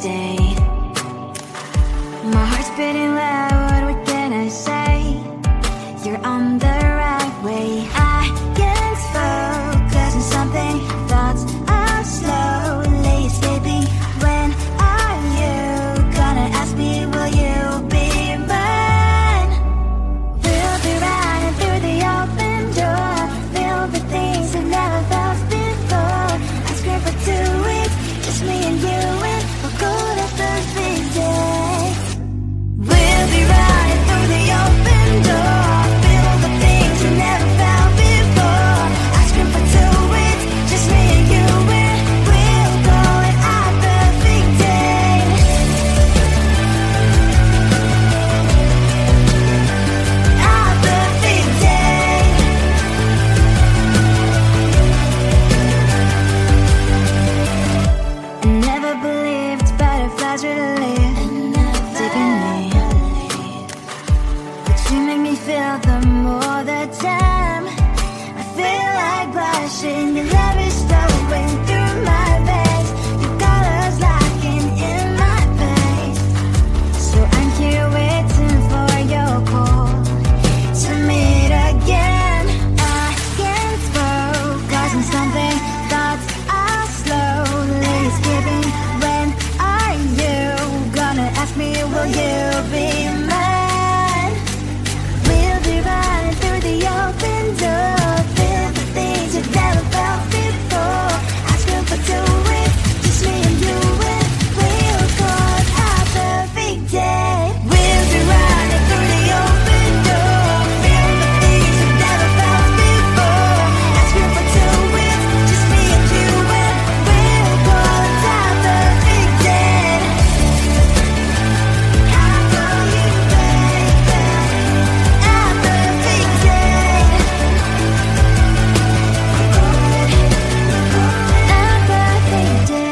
day. My heart's beating loud, what can I say? You're on the right way. I can't focus on something, thoughts are slowly escaping. When are you gonna ask me, will you be mine? We'll be running through the open door, filled with things I've never felt before. I scream for 2 weeks, just me and you, and we'll go to the big day. We'll be running through the open door, filled with things we never felt before. I scream for 2 weeks, just me and you, and we'll go and have the big day. Have the big day. I never believed butterflies really live deep in me, but you make me feel the more the time. I feel like blushing, your love is flowing through my veins, your colors locking in my face. So I'm here waiting for your call to meet again. I can't focus on something, thoughts are slowly escaping. When are you gonna ask me, will you be mine? We'll be running through the open door, filled with things you've never felt before. Asking for 2 weeks, just me and you, and we'll go and have the big day. We'll be running through the open door, filled with things you've never felt before. Asking for 2 weeks, just me and you, and we'll go and have the big day. How do you, baby? Have the big day. Have the big day.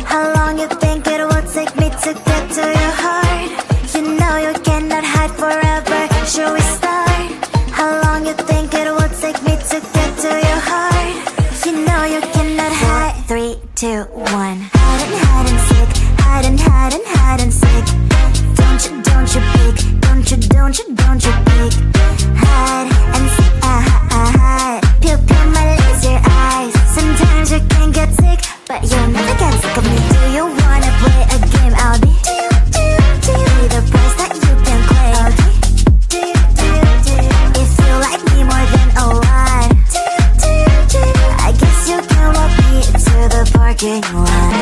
How long you think it will take me to get to your heart? You know you cannot hide forever. Should we start? How long you think it will take me to get to your heart? You know you cannot hide. 3, 2, 1. Hide and seek. Hide and seek. Don't you peek. Don't you peek. Hide and seek. Hide. Pew pew my laser eyes. Sometimes you can get sick, but you'll never get sick of me. Do you wanna play a game? I'll be the price that you can claim. If you like me more than a lot, I guess you can walk me to the parking lot.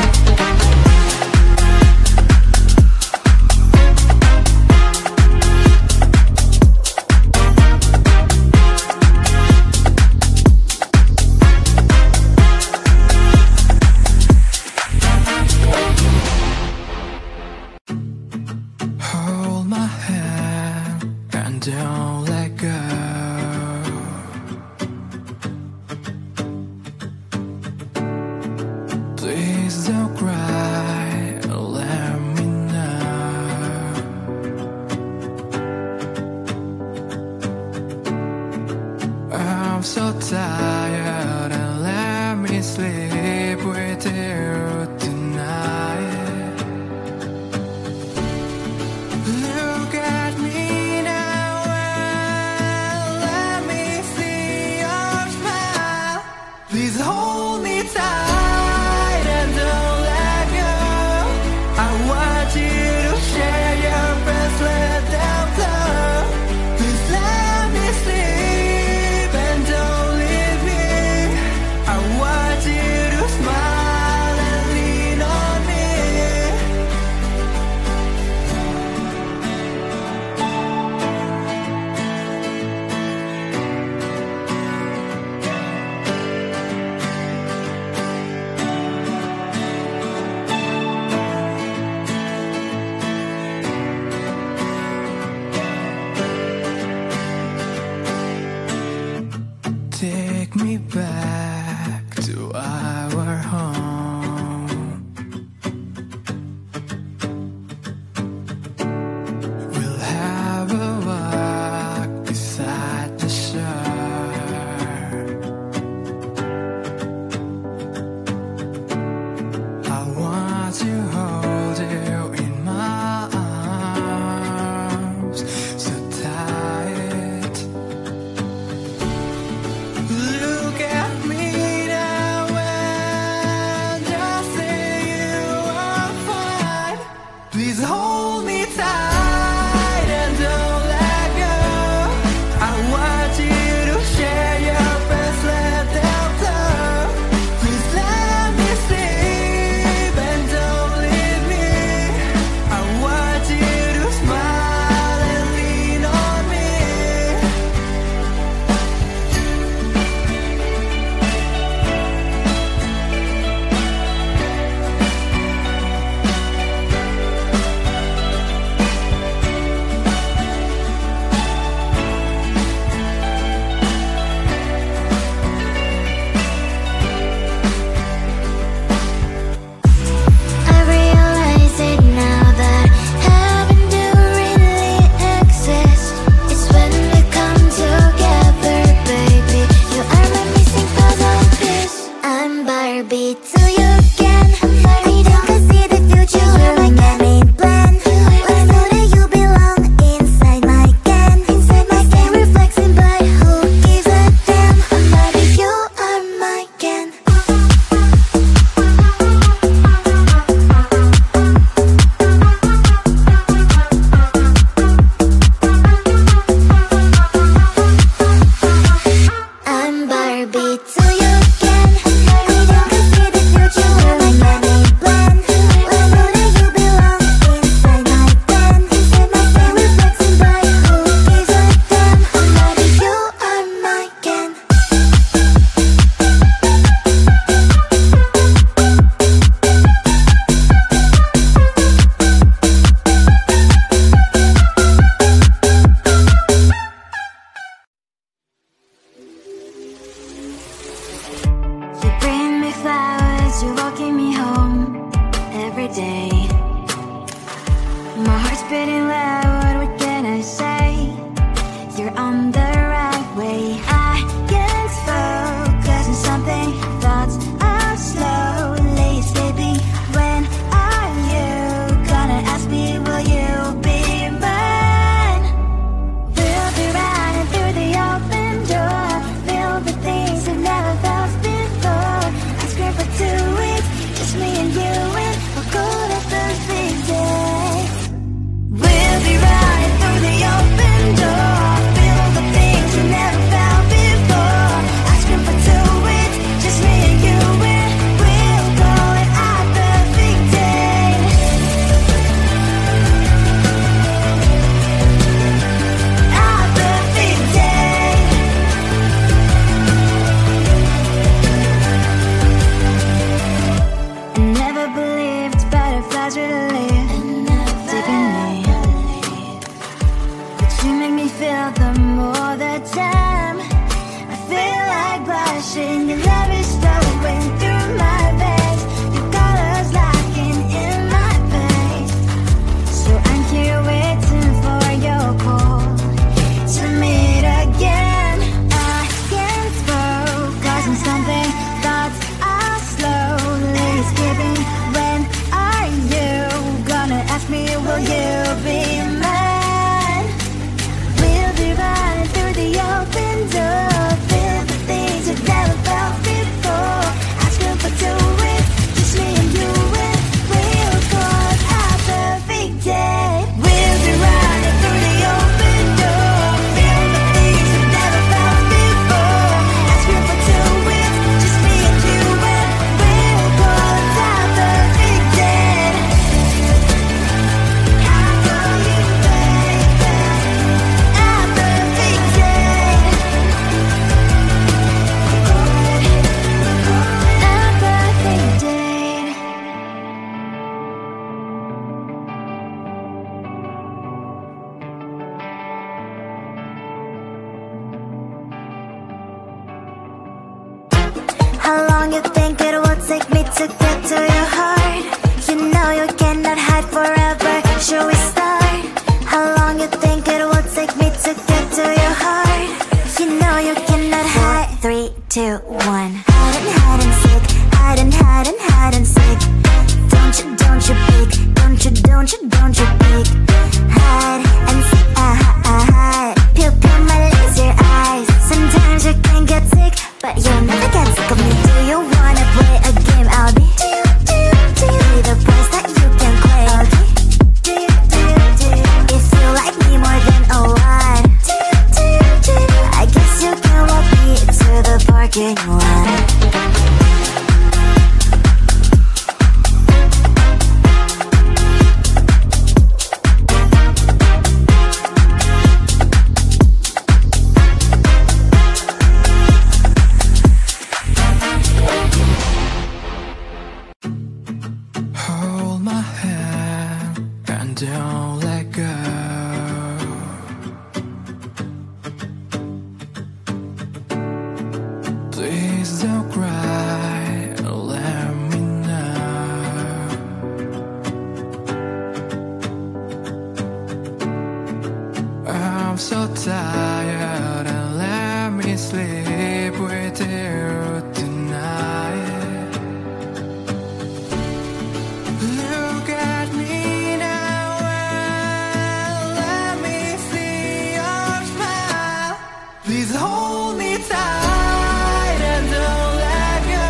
Hold my hand and don't let go. Please don't cry, let me know. I'm so tired and let me sleep with you tonight. Look at me now and let me see your smile. Please hold me tight and don't let go. I want you to share your breath, let them flow. Please let me sleep and don't leave me. I want you to smile and lean on me. You bring me flowers, you're walking me home every day. My heart's beating loud, what can I say? You're on the right way. I can't focus on something, thoughts are slowly escaping. When are you gonna ask me, will you be mine? We'll be riding through the open door, filled with things I've never felt before. I scream for 2 weeks, just me and you, and we'll go to perfect day. We'll be riding through the open door, filled with things we never felt before. I scream for 2 weeks, just me and you, and we'll call it our perfect day. Our perfect day. I never believed butterflies would live deep in me, but you make me feel them all the time. I feel like blushing, your love is flowing through my veins, your colors locking in my face. So I'm here waiting for your call to meet again. I can't focus on something, thoughts are slowly escaping. When are you gonna ask me, will you be mine? We'll be running through the open door, filled with things you've never felt before. Asking for 2 weeks, just me and you, and we'll call it our perfect day. We'll be running through the open door, filled with things you've never felt before. Asking for 2 weeks, just me and you, and we'll call it our perfect day. I call you baby, our perfect day. Our perfect day. How long you think it will take me to get to your heart? You know you cannot hide forever. Should we start? How long you think it will take me to get to your heart? You know you cannot hide. 3, 2, 1. Hide and seek. Hide and seek. Don't you peek. Don't you peek. Hide and seek. Hide. Pupil my laser eyes. Sometimes you can get sick, but you'll never get sick of me. Do you wanna play a game? I'll be the price that you can claim. If you like me more than a lot, I guess you can walk me to the parking lot. Hold my hand and don't let go. Please don't cry, let me know. I'm so tired and let me sleep with you tonight. Look at me now and let me see your smile. Please hold me tight and don't let go.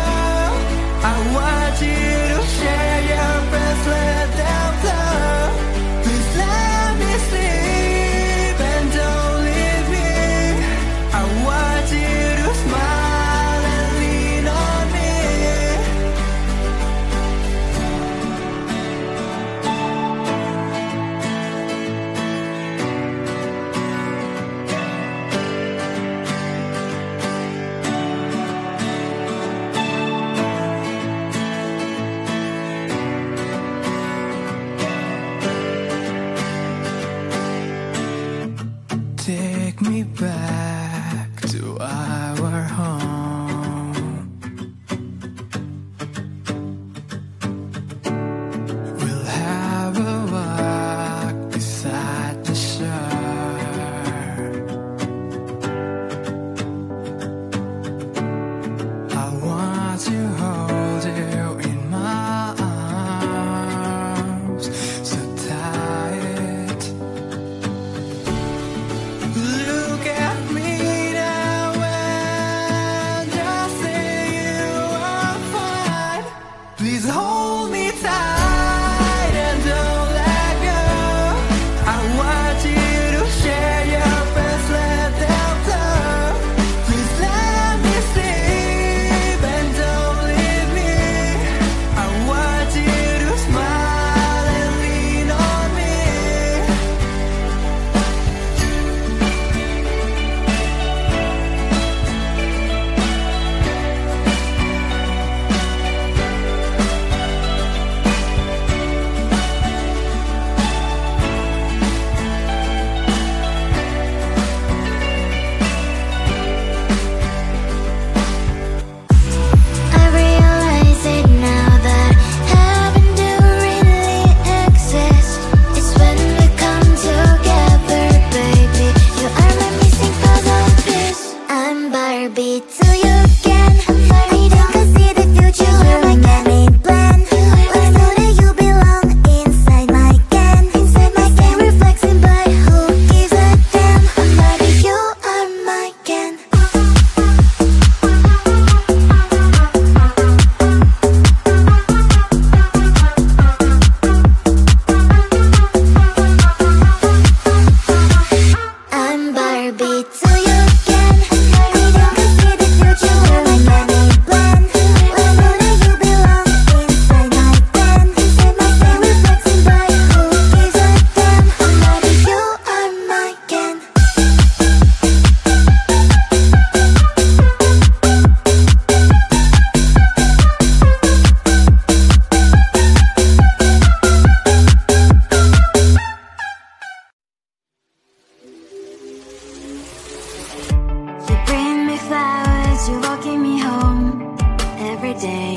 perfect day.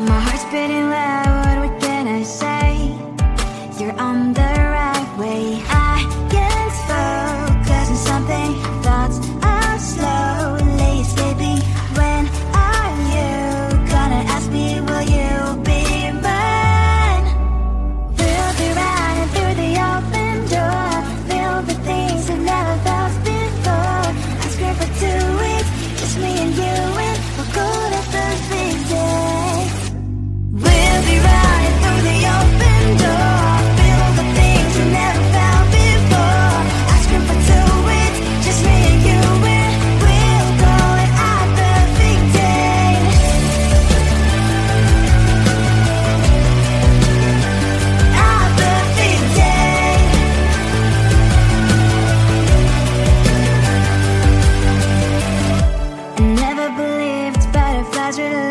My heart's beating loud, what can I say? You're on the right way. I can't focus on something, thoughts are slowly escaping. When are you gonna ask me, will you be mine? We'll be running through the open door, filled with things I've never felt before. I scream for 2 weeks, just me and you, and we'll go to perfect day. We'll be running through the open door, filled with things we never felt before. I scream for 2 weeks, just me and you, and we'll call it our perfect day. Our perfect day. I never believed butterflies would